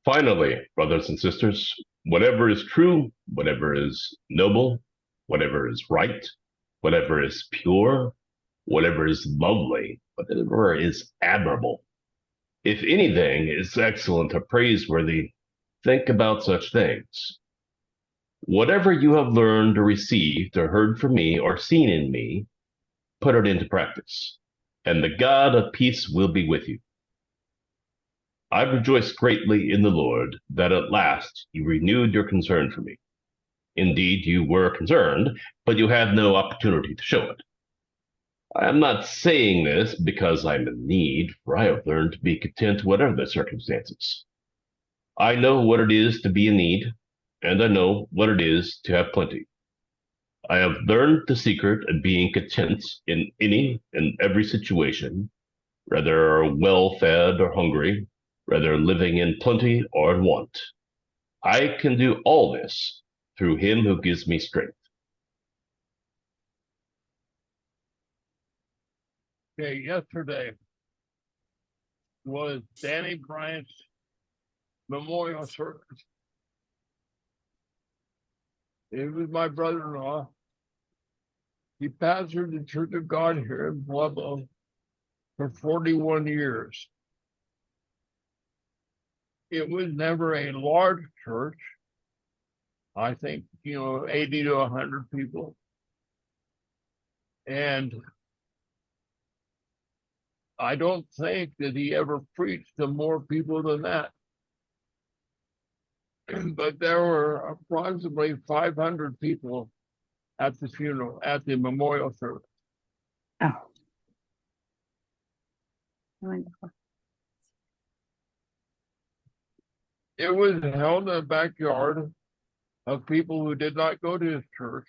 Finally, brothers and sisters, whatever is true, whatever is noble, whatever is right, whatever is pure, whatever is lovely, whatever is admirable, if anything is excellent or praiseworthy, think about such things. Whatever you have learned or received or heard from me or seen in me, put it into practice, and the God of peace will be with you. I rejoice greatly in the Lord that at last you renewed your concern for me. Indeed, you were concerned, but you had no opportunity to show it. I am not saying this because I'm in need, for I have learned to be content whatever the circumstances. I know what it is to be in need, and I know what it is to have plenty. I have learned the secret of being content in any and every situation, whether well fed or hungry, whether living in plenty or in want. I can do all this through him who gives me strength. Okay, yesterday was Danny Bryant's memorial service. It was my brother-in-law. He pastored the Church of God here in Pueblo for 41 years. It was never a large church. I think, 80 to 100 people. And I don't think that he ever preached to more people than that. But there were approximately 500 people at the funeral, at the memorial service. Oh. Wonderful. It was held in the backyard of people who did not go to his church,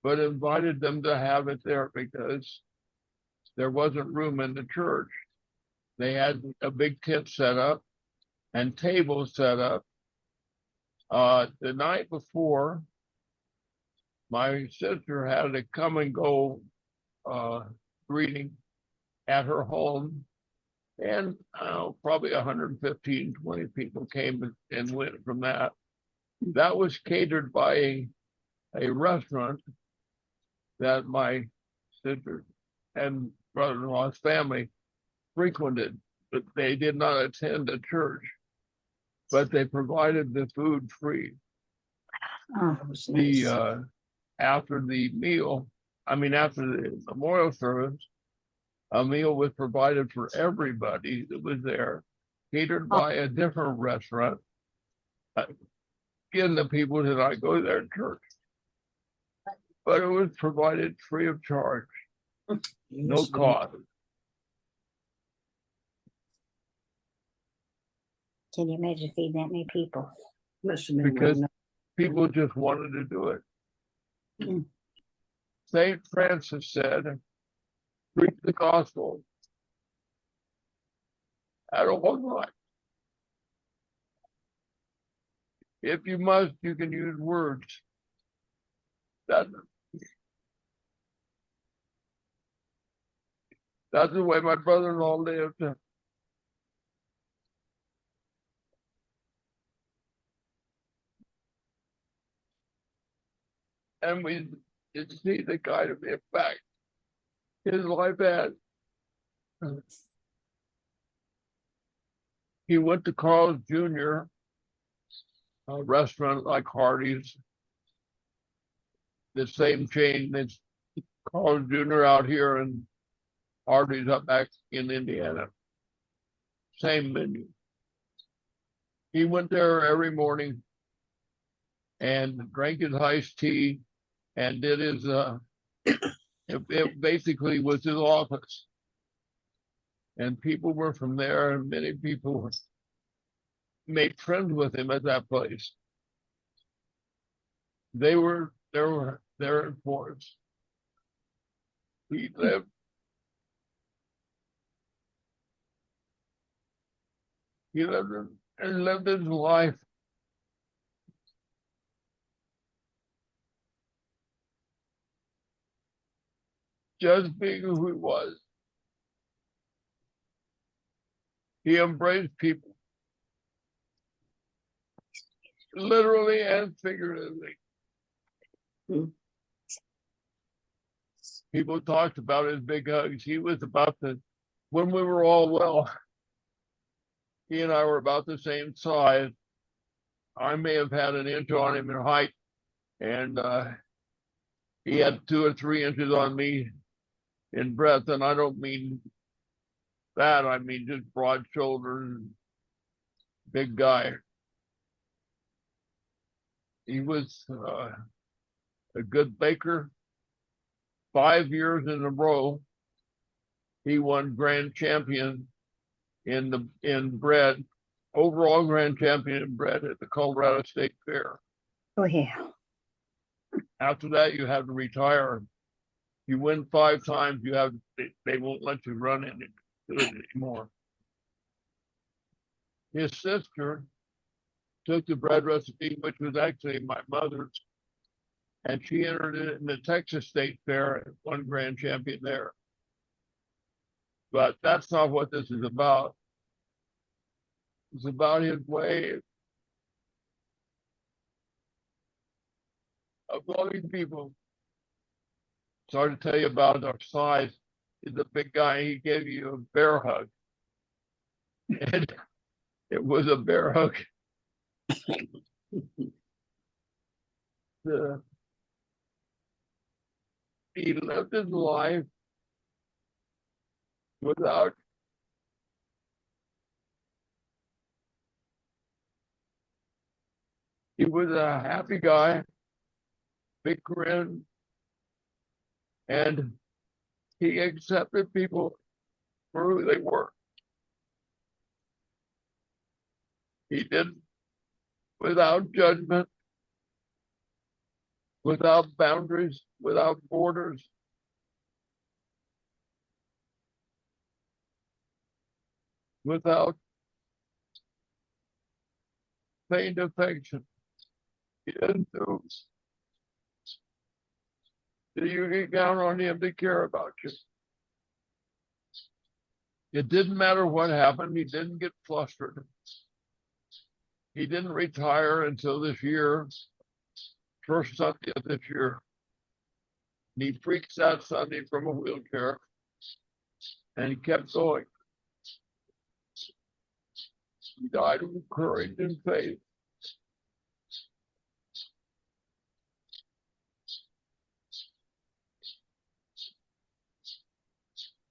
but invited them to have it there because there wasn't room in the church. They had a big tent set up and tables set up. The night before, my sister had a come and go greeting at her home, and probably 115, 20 people came and went from that. That was catered by a restaurant that my sister and brother-in-law's family frequented, but they did not attend a church, but they provided the food free. Oh, that was nice. After the meal, after the memorial service, a meal was provided for everybody that was there, catered by a different restaurant. Again, the people did not go to their church, but it was provided free of charge, no cost. Can you imagine feeding that many people? Because people just wanted to do it. St. Francis said, preach the gospel at all times. If you must, you can use words. That's the way my brother-in-law lived. And we did see the kind of impact his life had. He went to Carl's Jr., a restaurant like Hardee's, the same chain that's Carl's Jr. out here and Hardee's up back in Indiana. Same menu. He went there every morning and drank his iced tea and did his, it basically was his office. And people were from there, and many people made friends with him at that place. They were there in force. He lived his life just being who he was. He embraced people. literally and figuratively. People talked about his big hugs. He was about when we were all well, he and I were about the same size. I may have had an inch on him in height, and he had 2 or 3 inches on me in breadth. And I don't mean that. I mean just broad shoulders, big guy. He was a good baker. 5 years in a row, he won grand champion in bread, overall grand champion in bread at the Colorado State Fair. Oh, yeah. After that, you have to retire. You win 5 times, they won't let you run it anymore. His sister took the bread recipe, which was actually my mother's, and she entered it in the Texas State Fair and won grand champion there. But that's not what this is about. It's about his way of loving people. Sorry to tell you about our size. He's a big guy. He gave you a bear hug. And it was a bear hug. He lived his life without he was a happy guy, big grin, and he accepted people for who they were. He did without judgment, without boundaries, without borders. Without feigned affection. He didn't do. You can count on him to care about you. It didn't matter what happened. He didn't get flustered. He didn't retire until this year, first Sunday of this year. And he preached that Sunday from a wheelchair, and he kept going. He died with courage and faith.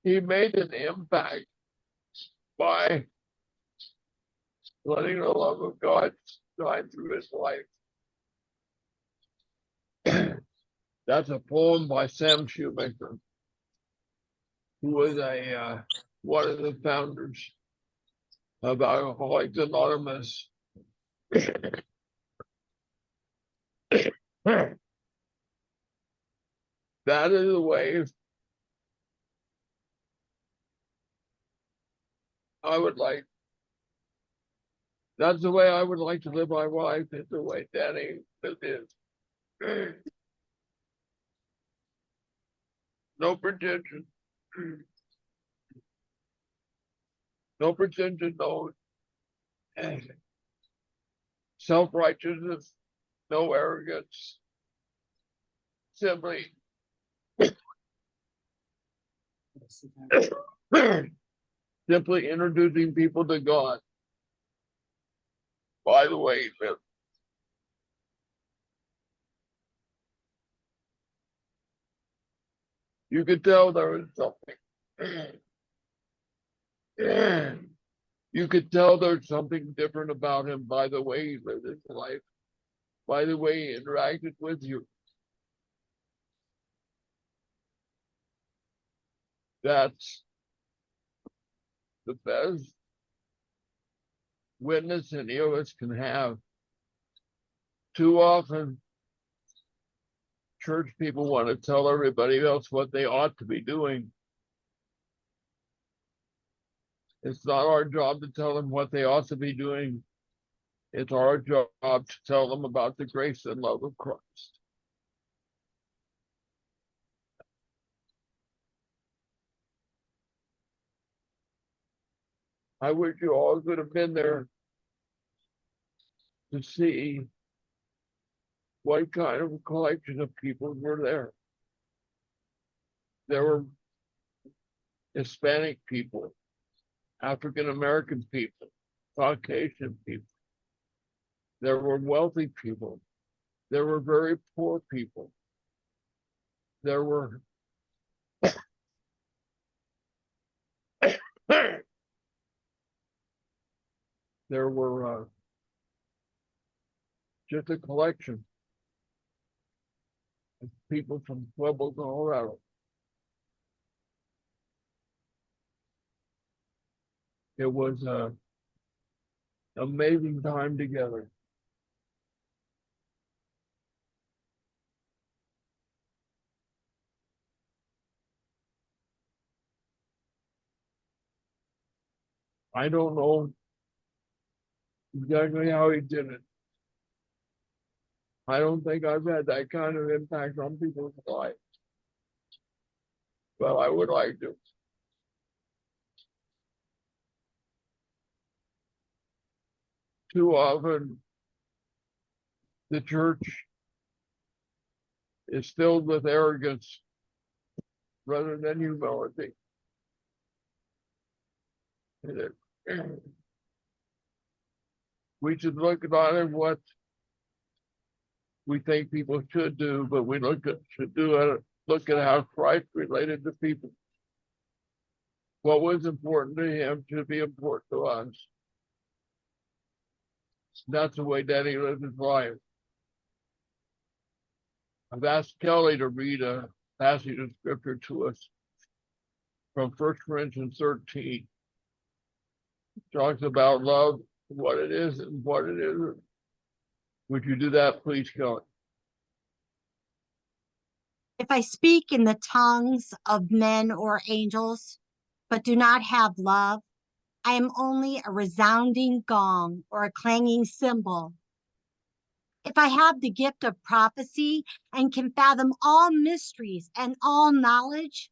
He made an impact by letting the love of God shine through his life. That's a poem by Samuel Shoemaker, who was one of the founders of Alcoholics Anonymous. That is the way that's the way I would like to live my life. It's the way Danny lived his. No pretension. No pretension, no self-righteousness, no arrogance. Simply introducing people to God by the way he lived. You could tell there was something. You could tell there's something different about him by the way he lived his life, by the way he interacted with you. That's the best witness any of us can have. Too often, church people want to tell everybody else what they ought to be doing. It's not our job to tell them what they ought to be doing. It's our job to tell them about the grace and love of Christ. I wish you all could have been there. to see what kind of a collection of people were there. There were Hispanic people, African American people, Caucasian people. There were wealthy people. There were very poor people. There were there were just a collection of people from Pueblo, Colorado. It was an amazing time together. I don't know exactly how he did it. I don't think I've had that kind of impact on people's lives. But I would like to. Too often, the church is filled with arrogance rather than humility. We should look at what we think people should do, but we look at how Christ related to people. What was important to him should be important to us. That's the way Danny lived his life. I've asked Kelly to read a passage of scripture to us from 1 Corinthians 13. It talks about love, what it is and what it isn't. Would you do that, please, Kelly? If I speak in the tongues of men or angels, but do not have love, I am only a resounding gong or a clanging cymbal. If I have the gift of prophecy and can fathom all mysteries and all knowledge,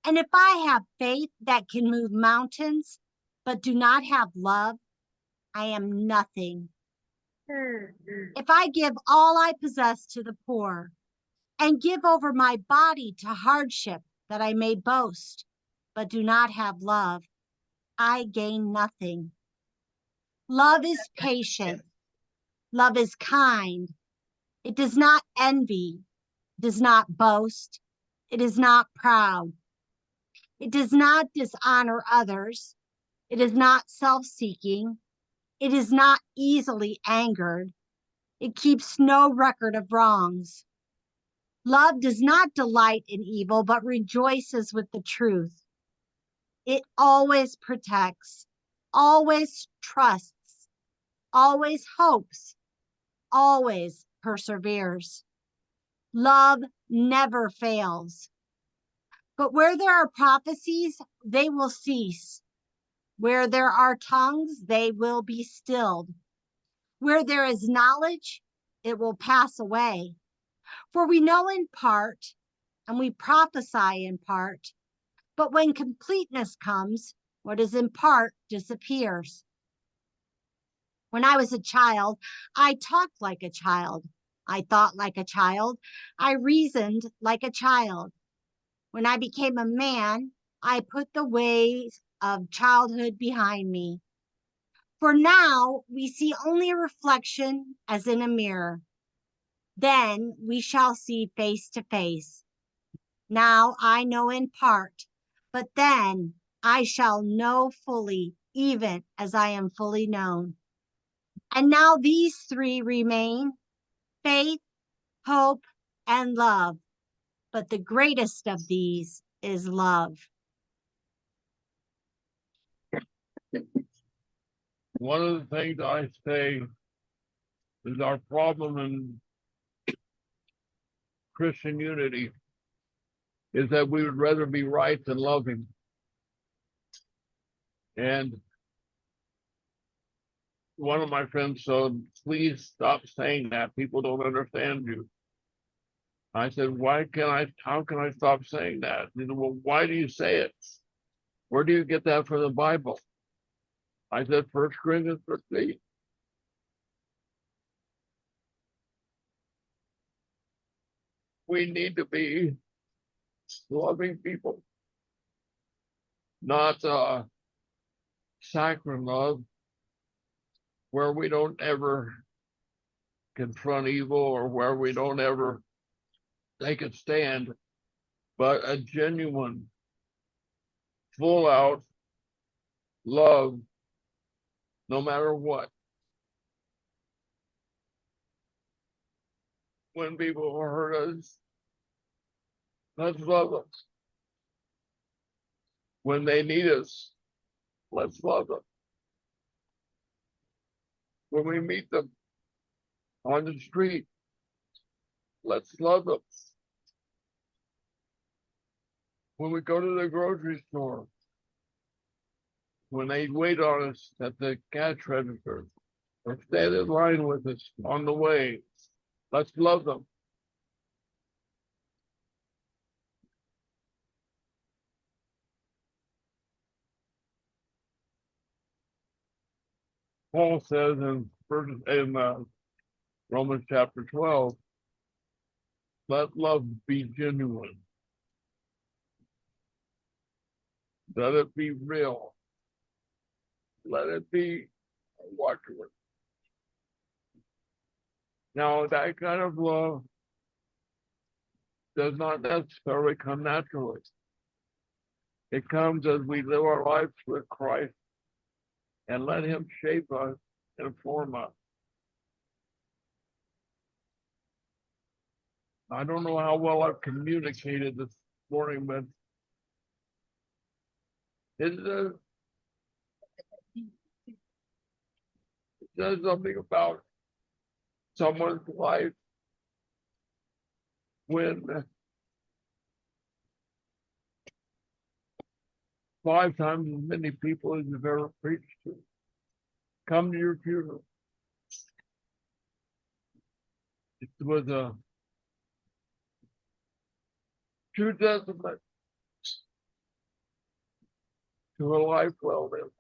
and if I have faith that can move mountains, but do not have love, I am nothing. If I give all I possess to the poor and give over my body to hardship that I may boast, but do not have love, I gain nothing. Love is patient. Love is kind. It does not envy. It does not boast. It is not proud. It does not dishonor others. It is not self-seeking. It is not easily angered. It keeps no record of wrongs. Love does not delight in evil, but rejoices with the truth. It always protects, always trusts, always hopes, always perseveres. Love never fails. But where there are prophecies, they will cease. Where there are tongues, they will be stilled. Where there is knowledge, it will pass away. For we know in part, and we prophesy in part. But when completeness comes, what is in part disappears. When I was a child, I talked like a child. I thought like a child. I reasoned like a child. When I became a man, I put the ways of childhood behind me. For now, we see only a reflection as in a mirror. Then we shall see face to face. Now I know in part, but then I shall know fully, even as I am fully known. And now these three remain: faith, hope, and love. But the greatest of these is love. One of the things I say is our problem in Christian unity is that we would rather be right than loving. And one of my friends said, please stop saying that. People don't understand you. I said, how can I stop saying that? He said, well, why do you say it? Where do you get that from the Bible? I said, 1 Corinthians 13. we need to be loving people, not saccharine love, where we don't ever confront evil or where we don't ever take a stand, but a genuine, full out love, no matter what. When people hurt us, let's love them. When they need us, let's love them. When we meet them on the street, let's love them. When we go to the grocery store, when they wait on us at the cash register, or stand in line with us on the way, let's love them. Paul says in Romans chapter 12, let love be genuine. Let it be real. Let it be watchable. Now, that kind of love does not necessarily come naturally. It comes as we live our lives with Christ and let him shape us and form us. I don't know how well I've communicated this morning, but it says something about someone's life when 5 times as many people as you've ever preached to come to your funeral. It was a true testament to a life well lived.